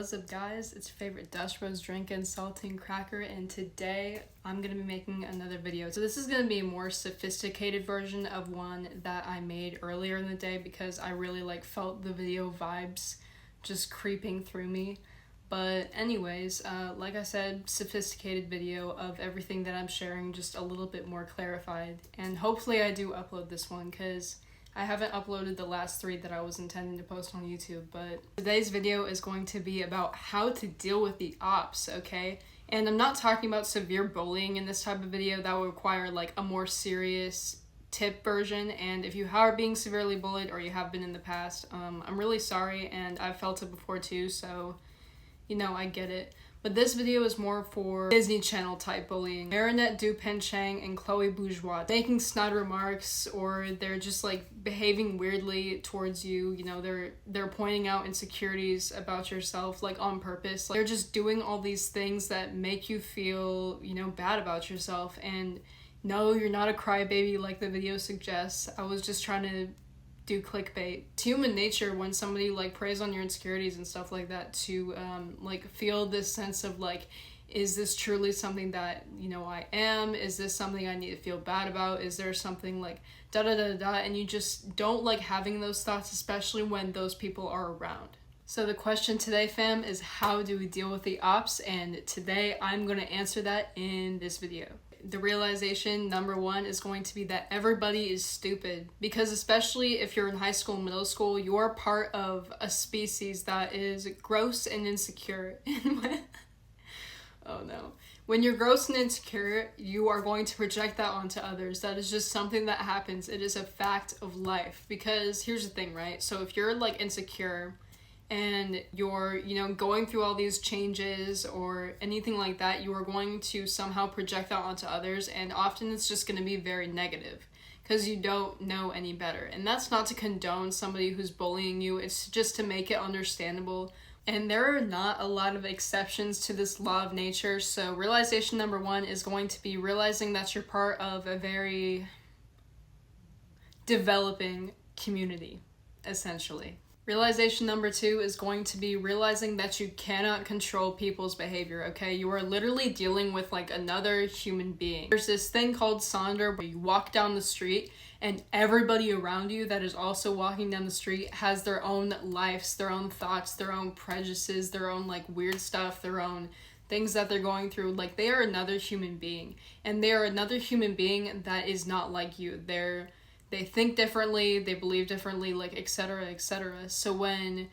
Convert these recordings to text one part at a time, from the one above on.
What's up guys, it's your favorite Dutch Bros Drinking Saltinecracker, and today I'm going to be making another video. So this is going to be a more sophisticated version of one that I made earlier in the day because I really felt the video vibes just creeping through me. But anyways, like I said, sophisticated video of everything that I'm sharing, just a little bit more clarified. And hopefully I do upload this one because I haven't uploaded the last 3 that I was intending to post on YouTube, but today's video is going to be about how to deal with the ops, okay? And I'm not talking about severe bullying in this type of video. That would require a more serious tip version, and if you are being severely bullied or you have been in the past, I'm really sorry, and I've felt it before too, so I get it. But this video is more for Disney Channel type bullying. Marinette Dupenchang and Chloe Bourgeois making snide remarks, or they're just behaving weirdly towards you. They're pointing out insecurities about yourself on purpose. They're just doing all these things that make you feel, bad about yourself. And no, you're not a crybaby like the video suggests. I was just trying to do clickbait. It's human nature when somebody preys on your insecurities and stuff like that to feel this sense of is this truly something that I am? Is this something I need to feel bad about? Is there something da da da da? And you just don't like having those thoughts, especially when those people are around. So the question today, fam, is how do we deal with the ops? And today I'm going to answer that in this video. The realization number 1 is going to be that everybody is stupid, because especially if you're in high school, middle school, you're part of a species that is gross and insecure. Oh no. When you're gross and insecure, you are going to project that onto others. That is just something that happens. It is a fact of life, because here's the thing, right? So if you're insecure and you're, going through all these changes or anything like that, you are going to somehow project that onto others, and often it's just going to be very negative because you don't know any better. And that's not to condone somebody who's bullying you, it's just to make it understandable. And there are not a lot of exceptions to this law of nature. So realization number 1 is going to be realizing that you're part of a very developing community, essentially. Realization number 2 is going to be realizing that you cannot control people's behavior, okay? You are literally dealing with another human being. There's this thing called Sonder where you walk down the street and everybody around you that is also walking down the street has their own lives, their own thoughts, their own prejudices, their own weird stuff, their own things that they're going through. They are another human being, and they are another human being that is not like you. They think differently, they believe differently, etc., etc. So when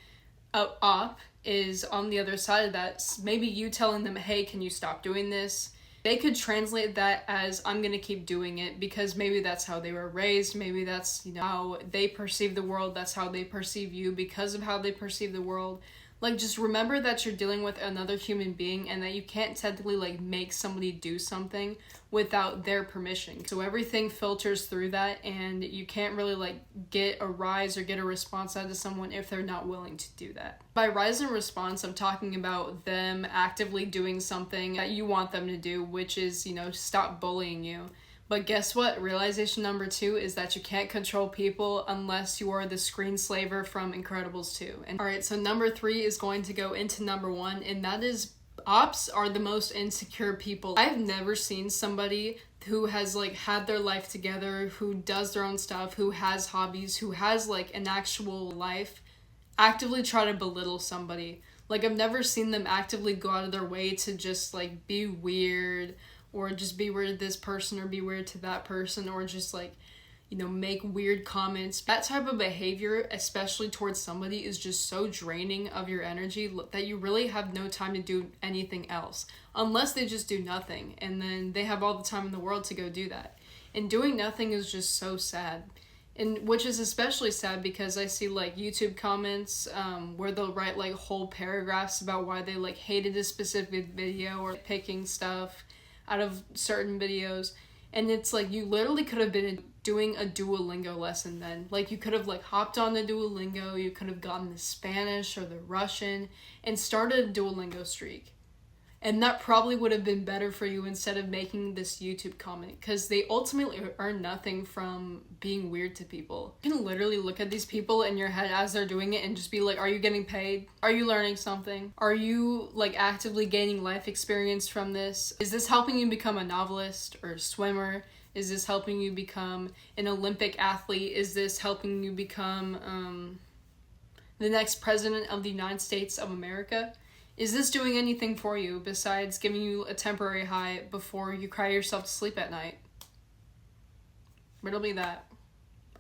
a op is on the other side of that, maybe you telling them, hey, can you stop doing this? They could translate that as, I'm gonna keep doing it, because maybe that's how they were raised, maybe that's how they perceive the world, that's how they perceive you because of how they perceive the world. Just remember that you're dealing with another human being and that you can't technically make somebody do something without their permission. So everything filters through that, and you can't really get a rise or get a response out of someone if they're not willing to do that. By rise and response, I'm talking about them actively doing something that you want them to do, which is, stop bullying you. But guess what? Realization number 2 is that you can't control people unless you are the screenslaver from Incredibles 2. And alright, so number 3 is going to go into number 1, and that is ops are the most insecure people. I've never seen somebody who has had their life together, who does their own stuff, who has hobbies, who has an actual life, actively try to belittle somebody. I've never seen them actively go out of their way to just be weird, or just be weird to this person or be weird to that person, or just make weird comments. That type of behavior, especially towards somebody, is just so draining of your energy that you really have no time to do anything else, unless they just do nothing, and then they have all the time in the world to go do that. And doing nothing is just so sad. And which is especially sad because I see YouTube comments where they'll write whole paragraphs about why they hated a specific video or picking stuff out of certain videos, and it's you literally could have been doing a Duolingo lesson then. You could have hopped on the Duolingo, you could have gotten the Spanish or the Russian and started a Duolingo streak. And that probably would have been better for you instead of making this YouTube comment, because they ultimately earn nothing from being weird to people. You can literally look at these people in your head as they're doing it and just be like, are you getting paid? Are you learning something? Are you like actively gaining life experience from this? Is this helping you become a novelist or a swimmer? Is this helping you become an Olympic athlete? Is this helping you become the next president of the United States of America? Is this doing anything for you besides giving you a temporary high before you cry yourself to sleep at night? It'll be that,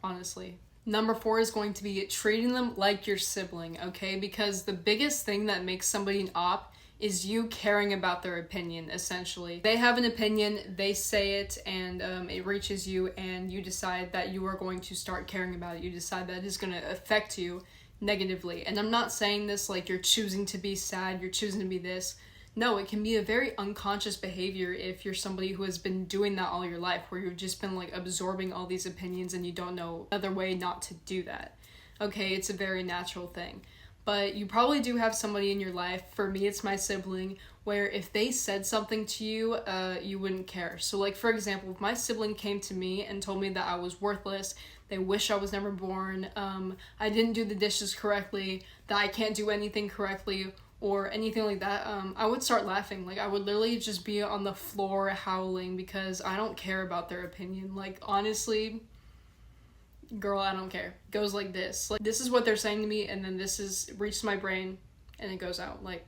honestly. Number 4 is going to be treating them like your sibling, okay? Because the biggest thing that makes somebody an op is you caring about their opinion, essentially. They have an opinion, they say it, and it reaches you, and you decide that you are going to start caring about it. You decide that it's going to affect you negatively. And I'm not saying this like you're choosing to be sad, you're choosing to be this. No, it can be a very unconscious behavior if you're somebody who has been doing that all your life, where you've just been like absorbing all these opinions and you don't know another way not to do that. Okay, it's a very natural thing. But you probably do have somebody in your life, for me it's my sibling, where if they said something to you, you wouldn't care. So like, for example, if my sibling came to me and told me that I was worthless, they wish I was never born, I didn't do the dishes correctly, that I can't do anything correctly, or anything like that, I would start laughing. Like, I would literally just be on the floor howling because I don't care about their opinion. Like, honestly, girl, I don't care. It goes like this. Like, this is what they're saying to me, and then this is reaches my brain, and it goes out. Like,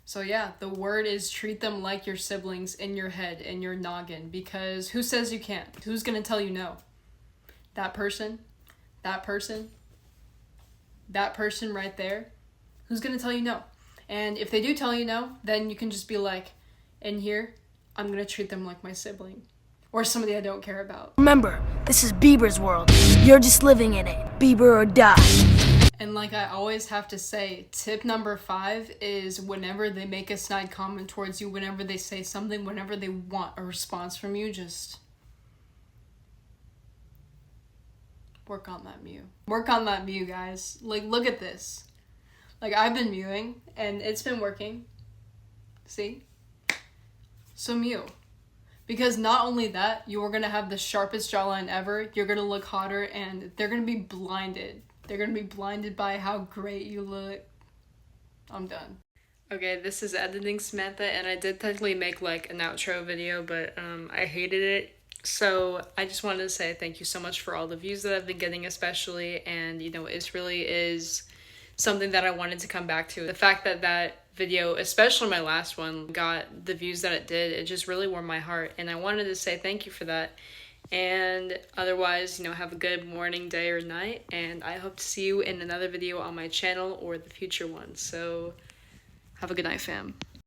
so yeah, the word is treat them like your siblings in your head, in your noggin, because who says you can't? Who's gonna tell you no? That person? That person? That person right there? Who's gonna tell you no? And if they do tell you no, then you can just be like, in here, I'm gonna treat them like my sibling. Or somebody I don't care about. Remember, this is Bieber's world. You're just living in it. Bieber or die. And like I always have to say, tip number 5 is whenever they make a snide comment towards you, whenever they say something, whenever they want a response from you, just work on that mew. Work on that mew, guys. Like, look at this. Like, I've been mewing, and it's been working. See? So mew. Because not only that, you are going to have the sharpest jawline ever, you're going to look hotter, and they're going to be blinded. They're going to be blinded by how great you look. I'm done. Okay, this is Editing Samantha, and I did technically make, like, an outro video, but I hated it. So I just wanted to say thank you so much for all the views that I've been getting, especially, and, you know, it really is something that I wanted to come back to. The fact that that video, especially my last one, got the views that it did, it just really warmed my heart, and I wanted to say thank you for that. And otherwise, you know, have a good morning, day, or night, and I hope to see you in another video on my channel or the future one. So have a good night, fam.